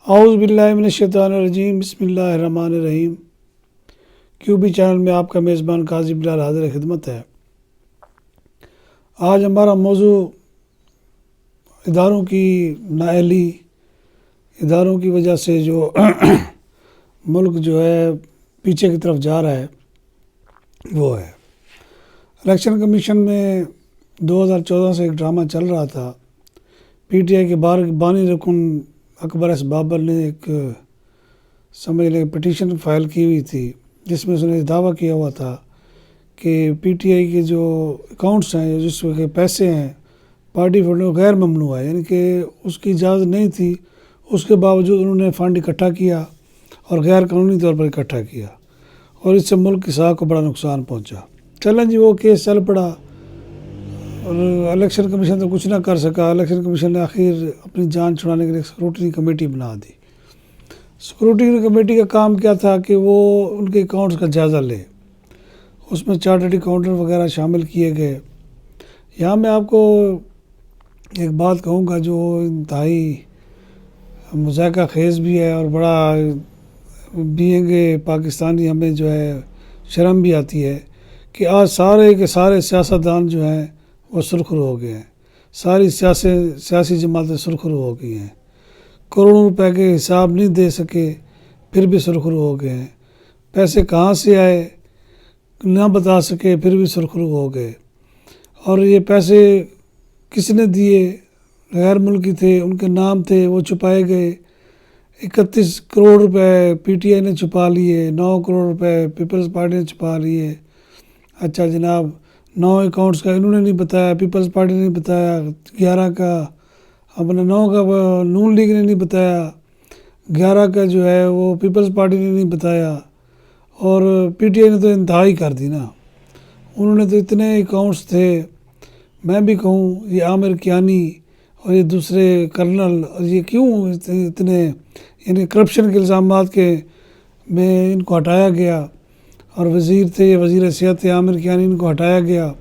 اعوذ باللہ من الشیطان الرجیم، بسم اللہ الرحمن الرحیم۔ کیو بی چینل میں آپ کا میزبان قاضی بلال حاضر خدمت ہے۔ آج ہمارا موضوع اداروں کی نااہلی، اداروں کی وجہ سے جو ملک جو ہے پیچھے کی طرف جا رہا ہے وہ ہے۔ الیکشن کمیشن میں 2014 سے ایک ڈرامہ چل رہا تھا۔ پی ٹی آئی کے بانی رکن اکبر ایس بابر نے ایک سمجھ لیں پٹیشن فائل کی ہوئی تھی، جس میں اس نے دعویٰ کیا ہوا تھا کہ پی ٹی آئی کے جو اکاؤنٹس ہیں، جس کے پیسے ہیں پارٹی فنڈ غیر ممنوع ہے، یعنی کہ اس کی اجازت نہیں تھی، اس کے باوجود انہوں نے فنڈ اکٹھا کیا اور غیر قانونی طور پر اکٹھا کیا، اور اس سے ملک کی ساکھ کو بڑا نقصان پہنچا۔ چلیں جی، وہ کیس چل پڑا اور الیکشن کمیشن تو کچھ نہ کر سکا۔ الیکشن کمیشن نے آخر اپنی جان چھڑانے کے لیے اسکروٹنی کمیٹی بنا دی۔ اسکروٹنی کمیٹی کا کام کیا تھا کہ وہ ان کے اکاؤنٹس کا جائزہ لے۔ اس میں چارٹرڈ اکاؤنٹنٹ وغیرہ شامل کیے گئے۔ یہاں میں آپ کو ایک بات کہوں گا جو انتہائی مذائقہ خیز بھی ہے اور بڑا بینگ پاکستانی ہمیں جو ہے شرم بھی آتی ہے کہ آج سارے کے سارے سیاستدان جو ہیں وہ سرخرو ہو گئے ہیں۔ ساری سیاسی جماعتیں سرخرو ہو گئی ہیں۔ کروڑوں روپے کے حساب نہیں دے سکے پھر بھی سرخرو ہو گئے ہیں۔ پیسے کہاں سے آئے نہ بتا سکے پھر بھی سرخرو ہو گئے۔ اور یہ پیسے کس نے دیے؟ غیر ملکی تھے، ان کے نام تھے، وہ چھپائے گئے۔ 31 کروڑ روپے پی ٹی آئی نے چھپا لیے، 9 کروڑ روپے پیپلز پارٹی نے چھپا لیے۔ اچھا جناب، 9 اکاؤنٹس کا انہوں نے نہیں بتایا، پیپلز پارٹی نے نہیں بتایا، 11 کا اپنا 9 کا نون لیگ نے نہیں بتایا، 11 کا جو ہے وہ پیپلز پارٹی نے نہیں بتایا، اور پی ٹی آئی نے تو انتہائی کر دی نا۔ انہوں نے تو اتنے اکاؤنٹس تھے، میں بھی کہوں یہ عامر کیانی اور یہ دوسرے کرنل، اور یہ کیوں اتنے یعنی کرپشن کے الزامات کے میں ان کو ہٹایا گیا، اور وزیر تھے، وزیر صحت تھے عامر کیانی، ان کو ہٹایا گیا،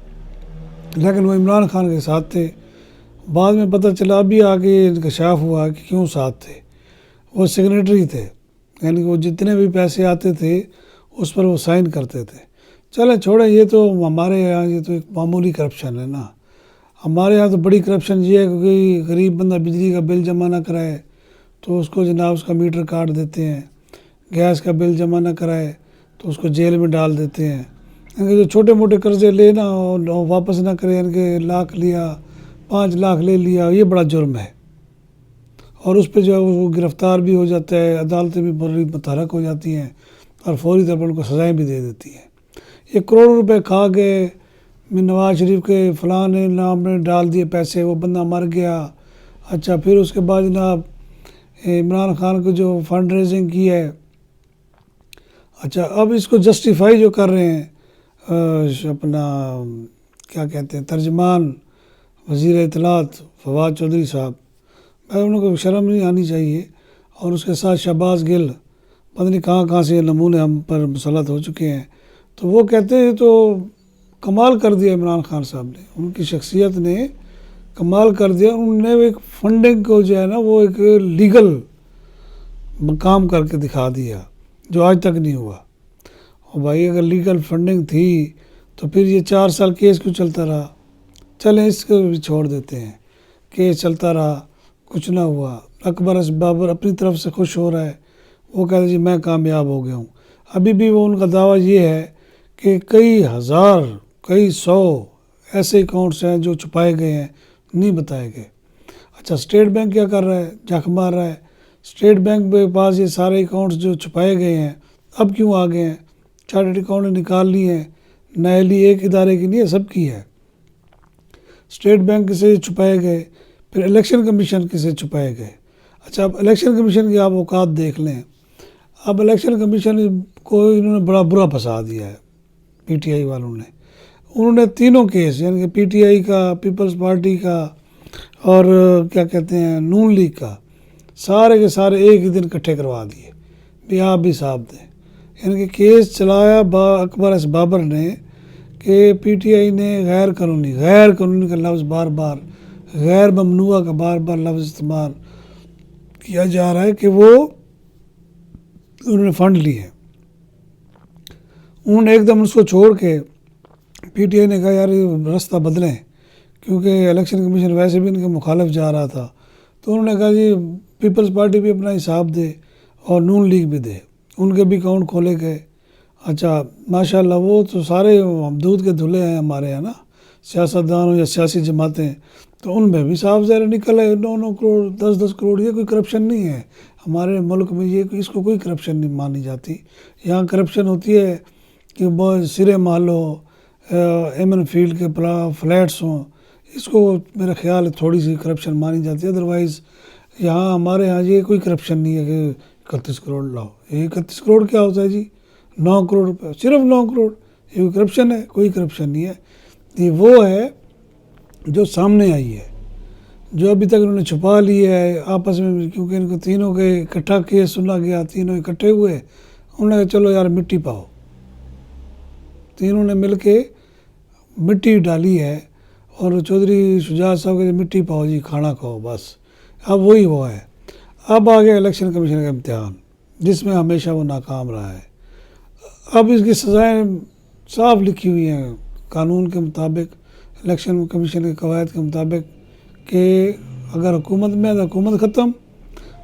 لیکن وہ عمران خان کے ساتھ تھے۔ بعد میں پتہ چلا، ابھی آگے انکشاف ہوا کہ کیوں ساتھ تھے۔ وہ سگنیٹری تھے، یعنی کہ وہ جتنے بھی پیسے آتے تھے اس پر وہ سائن کرتے تھے۔ چلیں چھوڑیں، یہ تو ہمارے یہاں یہ تو ایک معمولی کرپشن ہے نا۔ ہمارے یہاں تو بڑی کرپشن یہ ہے کہ کوئی غریب بندہ بجلی کا بل جمع نہ کرائے تو اس کو جناب اس کا میٹر کاٹ دیتے ہیں، گیس کا بل جمع نہ کرائے تو اس کو جیل میں ڈال دیتے ہیں۔ یعنی جو چھوٹے موٹے قرضے لے نا اور واپس نہ کرے، یعنی کہ لاکھ لیا، 5 لاکھ لے لیا، یہ بڑا جرم ہے، اور اس پہ جو ہے وہ گرفتار بھی ہو جاتا ہے، عدالتیں بھی بڑی متحرک ہو جاتی ہیں اور فوری طور پر ان کو سزائیں بھی دے دیتی ہیں۔ یہ کروڑوں روپے کھا گئے، نواز شریف کے فلاں نے نام نے ڈال دیے پیسے، وہ بندہ مر گیا۔ اچھا، پھر اس کے بعد جناب عمران خان کو جو فنڈ ریزنگ کی ہے، اچھا اب اس کو جسٹیفائی جو کر رہے ہیں اپنا کیا کہتے ہیں ترجمان وزیر اطلاعات فواد چودھری صاحب، میں ان کو شرم نہیں آنی چاہیے، اور اس کے ساتھ شہباز گل، پتہ نہیں کہاں سے یہ نمونے ہم پر مسلط ہو چکے ہیں۔ تو وہ کہتے ہیں تو کمال کر دیا عمران خان صاحب نے، ان کی شخصیت نے کمال کر دیا۔ انہوں نے ایک فنڈنگ کو جو ہے نا وہ ایک لیگل کام کر کے دکھا دیا جو آج تک نہیں ہوا۔ اور بھائی اگر لیگل فنڈنگ تھی تو پھر یہ 4 سال کیس کیوں چلتا رہا؟ چلیں اس کو بھی چھوڑ دیتے ہیں، کیس چلتا رہا، کچھ نہ ہوا۔ اکبر ایس بابر اپنی طرف سے خوش ہو رہا ہے، وہ کہتے ہیں جی میں کامیاب ہو گیا ہوں۔ ابھی بھی وہ ان کا دعویٰ یہ ہے کہ کئی ہزار کئی سو ایسے اکاؤنٹس ہیں جو چھپائے گئے ہیں، نہیں بتائے گئے۔ اچھا، اسٹیٹ بینک کیا کر رہا ہے؟ جھک مار رہا ہے۔ اسٹیٹ بینک کے پاس یہ سارے اکاؤنٹس جو چھپائے گئے ہیں اب کیوں آ گئے ہیں؟ چارٹرڈ اکاؤنٹ نکال لی ہیں، نااہلی ایک ادارے کی نہیں ہے، سب کی ہے۔ اسٹیٹ بینک سے چھپائے گئے، پھر الیکشن کمیشن سے چھپائے گئے۔ اچھا، اب الیکشن کمیشن کی آپ اوقات دیکھ لیں۔ اب الیکشن کمیشن کو انہوں نے بڑا برا پھنسا دیا ہے پی ٹی آئی والوں نے۔ انہوں نے تینوں کیس یعنی کہ پی ٹی آئی کا، پیپلز پارٹی کا اور کیا کہتے ہیں نون لیگ کا، سارے کے سارے ایک ہی دن اکٹھے کروا دیے بھی آپ بھی صاحب دیں۔ یعنی کہ کیس چلایا اکبر ایس بابر نے کہ پی ٹی آئی نے غیر قانونی کا لفظ بار بار، غیر ممنوعہ کا بار بار لفظ استعمال، کیا جا رہا ہے کہ وہ انہوں نے فنڈ لی ہے. انہوں نے ایک دم اس کو چھوڑ کے پی ٹی آئی نے کہا یار یہ راستہ بدلیں، کیونکہ الیکشن کمیشن ویسے بھی ان کے مخالف جا رہا تھا. تو انہوں نے کہا جی پیپلز پارٹی بھی اپنا حساب دے اور نون لیگ بھی دے، ان کے بھی اکاؤنٹ کھولے گئے. اچھا ماشاء اللہ وہ تو سارے دودھ کے دھلے ہیں ہمارے یہاں نا، سیاستدان ہو یا سیاسی جماعتیں، تو ان میں بھی صاف ظاہر نکل ہے 9 کروڑ 10 کروڑ. یہ کوئی کرپشن نہیں ہے ہمارے ملک میں، یہ اس کو کوئی کرپشن نہیں مانی جاتی. یہاں کرپشن ہوتی ہے کہ بہت سرے مال ہو، ایمن فیلڈ کے فلیٹس ہوں، اس کو میرا خیال ہے تھوڑی سی کرپشن مانی جاتی ہے. ادروائز یہاں ہمارے یہاں یہ کوئی کرپشن نہیں ہے کہ 31 کروڑ لاؤ. یہ 31 کروڑ کیا ہوتا ہے جی؟ 9 کروڑ روپے، صرف 9 کروڑ. یہ کوئی کرپشن ہے؟ کوئی کرپشن نہیں ہے. یہ وہ ہے جو سامنے آئی ہے، جو ابھی تک انہوں نے چھپا لی ہے آپس میں، کیونکہ ان کو تینوں کے اکٹھا کیس سنا گیا، تینوں اکٹھے ہوئے. انہوں نے کہا چلو یار مٹی پاؤ. تینوں نے مل کے مٹی ڈالی ہے اور چودھری شجاعت صاحب کے مٹی پاؤ جی کھانا کھاؤ بس. اب وہی ہوا ہے. اب آگے الیکشن کمیشن کا امتحان جس میں ہمیشہ وہ ناکام رہا ہے. اب اس کی سزائیں صاف لکھی ہوئی ہیں قانون کے مطابق، الیکشن کمیشن کے قواعد کے مطابق، کہ اگر حکومت میں تو حکومت ختم،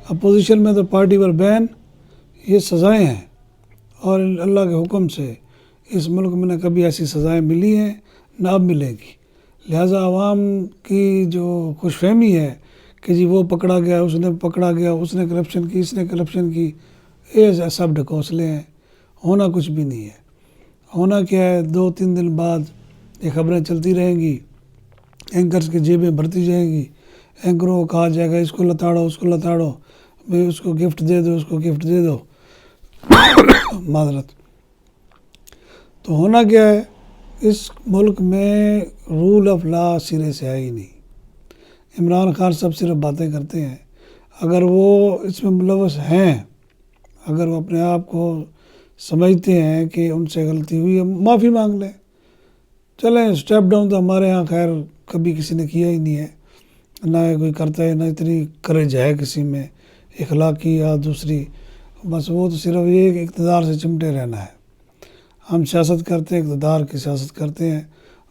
اپوزیشن میں تو پارٹی پر بین. یہ سزائیں ہیں اور اللہ کے حکم سے اس ملک میں نہ کبھی ایسی سزائیں ملی ہیں نہ اب ملے گی. لہٰذا عوام کی جو خوش فہمی ہے کہ جی وہ پکڑا گیا، اس نے پکڑا گیا، اس نے کرپشن کی، اس نے کرپشن کی، یہ سب ڈھکوسلے ہیں. ہونا کچھ بھی نہیں ہے. ہونا کیا ہے، 2-3 دن بعد یہ خبریں چلتی رہیں گی، اینکرز کی جیبیں بھرتی جائیں گی. اینکروں کو کہا جائے گا اس کو لتاڑو، اس کو لتاڑو، بھائی اس کو گفٹ دے دو، اس کو گفٹ دے دو. معذرت. تو ہونا کیا ہے، اس ملک میں رول آف لا سرے سے ہے ہی نہیں. عمران خان سب صرف باتیں کرتے ہیں. اگر وہ اس میں ملوث ہیں، اگر وہ اپنے آپ کو سمجھتے ہیں کہ ان سے غلطی ہوئی ہے، معافی مانگ لیں. چلیں اسٹیپ ڈاؤن تو ہمارے ہاں خیر کبھی کسی نے کیا ہی نہیں ہے، نہ کوئی کرتا ہے، نہ اتنی کریج ہے کسی میں اخلاقی یا دوسری. بس وہ تو صرف یہ کہ اقتدار سے چمٹے رہنا ہے. ہم سیاست کرتے ہیں، اقتدار کی سیاست کرتے ہیں،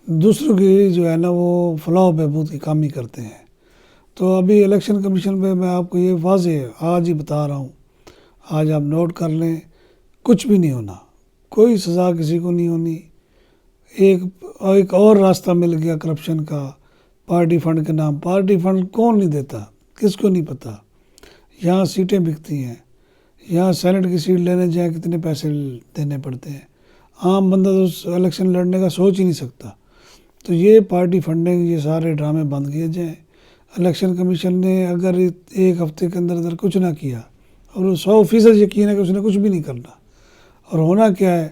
دوسروں کی جو ہے نا وہ فلاح و بہبود کی کامی کرتے ہیں. تو ابھی الیکشن کمیشن پہ میں آپ کو یہ واضح آج ہی بتا رہا ہوں، آج آپ نوٹ کر لیں، کچھ بھی نہیں ہونا، کوئی سزا کسی کو نہیں ہونی. ایک اور راستہ مل گیا کرپشن کا، پارٹی فنڈ کے نام. پارٹی فنڈ کون نہیں دیتا، کس کو نہیں پتہ. یہاں سیٹیں بکتی ہیں، یہاں سینٹ کی سیٹ لینے جائیں کتنے پیسے دینے پڑتے ہیں. عام بندہ تو الیکشن لڑنے کا سوچ ہی نہیں سکتا. تو یہ پارٹی فنڈنگ، یہ سارے ڈرامے بند کیے جائیں. الیکشن کمیشن نے اگر ایک ہفتے کے اندر کچھ نہ کیا، اور وہ 100% یقین ہے کہ اس نے کچھ بھی نہیں کرنا. اور ہونا کیا ہے،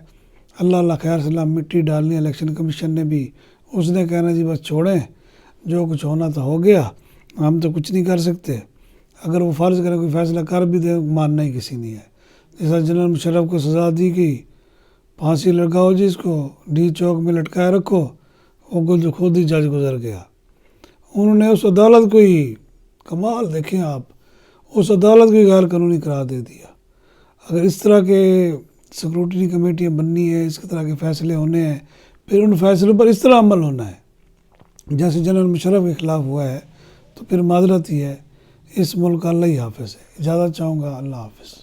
اللہ خیر سلام مٹی ڈالنی الیکشن کمیشن نے بھی. اس نے کہنا جی بس چھوڑیں، جو کچھ ہونا تھا ہو گیا، ہم تو کچھ نہیں کر سکتے. اگر وہ فرض کرے کوئی فیصلہ کر بھی دے، ماننا ہی کسی نہیں ہے. جیسا جنرل مشرف کو سزا دی گئی، پھانسی لٹکاؤ جی، اس کو ڈی چوک میں لٹکائے رکھو، وہ خود ہی جج گزر گیا. انہوں نے اس عدالت کو ہی، کمال دیکھیں آپ، اس عدالت کو ہی غیر قانونی قرار دے دیا. اگر اس طرح کے سیکورٹی کمیٹیاں بننی ہیں، اس طرح کے فیصلے ہونے ہیں، پھر ان فیصلوں پر اس طرح عمل ہونا ہے جیسے جنرل مشرف کے خلاف ہوا ہے، تو پھر معذرت ہی ہے. اس ملک کا اللہ ہی حافظ ہے. اجازت چاہوں گا. اللہ حافظ.